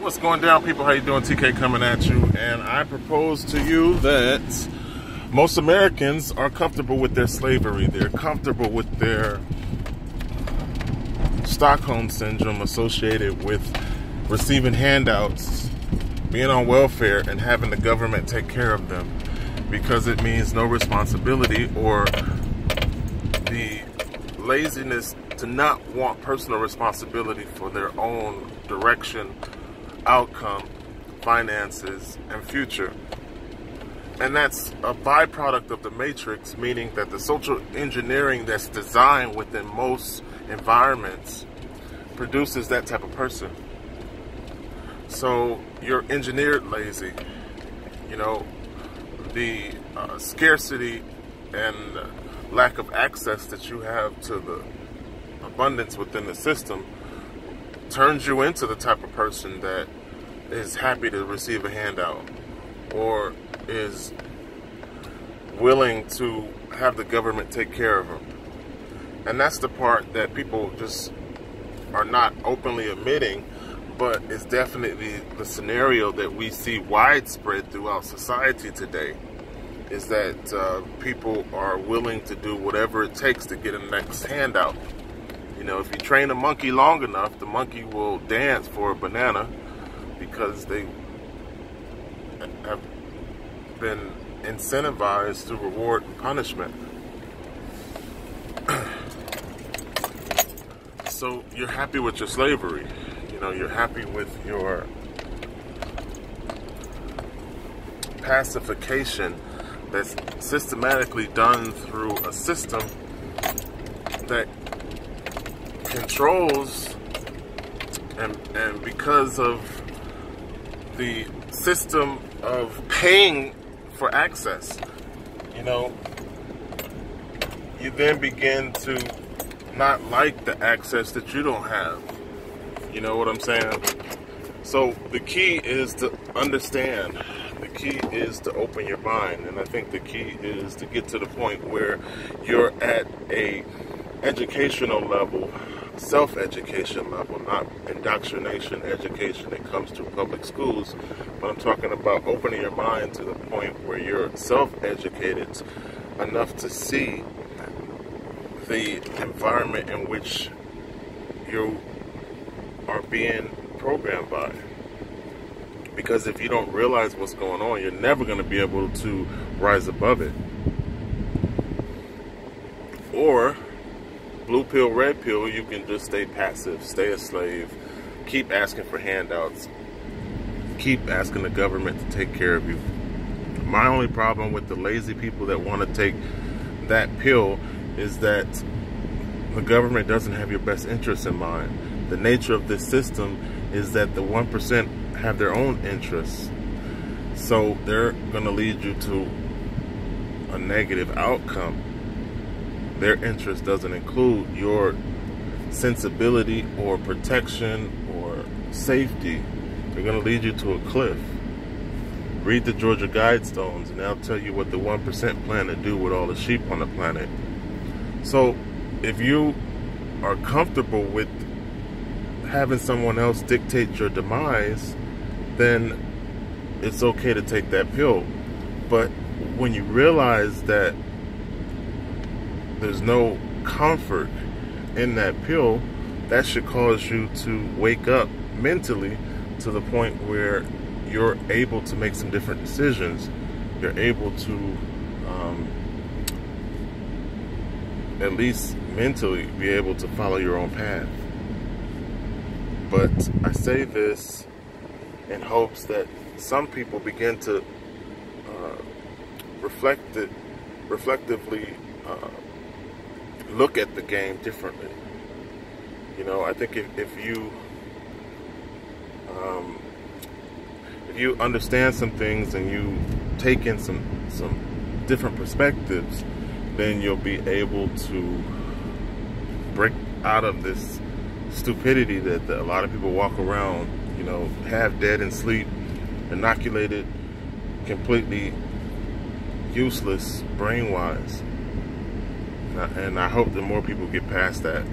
What's going down, people? How you doing? TK coming at you, and I propose to you that most Americans are comfortable with their slavery. They're comfortable with their Stockholm syndrome associated with receiving handouts, being on welfare, and having the government take care of them, because it means no responsibility, or the laziness to not want personal responsibility for their own direction, outcome, finances, and future. And that's a byproduct of the matrix, meaning that the social engineering that's designed within most environments produces that type of person. So you're engineered lazy. You know, the scarcity and lack of access that you have to the abundance within the system turns you into the type of person that is happy to receive a handout, or is willing to have the government take care of them. And that's the part that people just are not openly admitting, but it's definitely the scenario that we see widespread throughout society today, is that people are willing to do whatever it takes to get a next handout. You know, if you train a monkey long enough, the monkey will dance for a banana, because they have been incentivized through reward and punishment. So you're happy with your slavery. You know, you're happy with your pacification that's systematically done through a system that controls, and because of the system of paying for access, you know, you then begin to not like the access that you don't have. You know what I'm saying? So the key is to understand. The key is to open your mind, and I think the key is to get to the point where you're at a educational level, self-education level, not indoctrination education that comes through public schools, but I'm talking about opening your mind to the point where you're self-educated enough to see the environment in which you are being programmed by. Because if you don't realize what's going on, you're never going to be able to rise above it. Or blue pill, red pill, you can just stay passive, stay a slave, keep asking for handouts, keep asking the government to take care of you. My only problem with the lazy people that want to take that pill is that the government doesn't have your best interests in mind. The nature of this system is that the 1% have their own interests. So they're going to lead you to a negative outcome. Their interest doesn't include your sensibility or protection or safety. They're going to lead you to a cliff. Read the Georgia Guidestones, and they'll tell you what the 1% plan to do with all the sheep on the planet. So if you are comfortable with having someone else dictate your demise, then it's okay to take that pill. But when you realize that there's no comfort in that pill, that should cause you to wake up mentally to the point where you're able to make some different decisions. You're able to at least mentally be able to follow your own path. But I say this in hopes that some people begin to reflectively look at the game differently. You know, I think if you understand some things and you take in some different perspectives, then you'll be able to break out of this stupidity that a lot of people walk around, you know, half dead in sleep, inoculated, completely useless brain-wise. And I hope that more people get past that.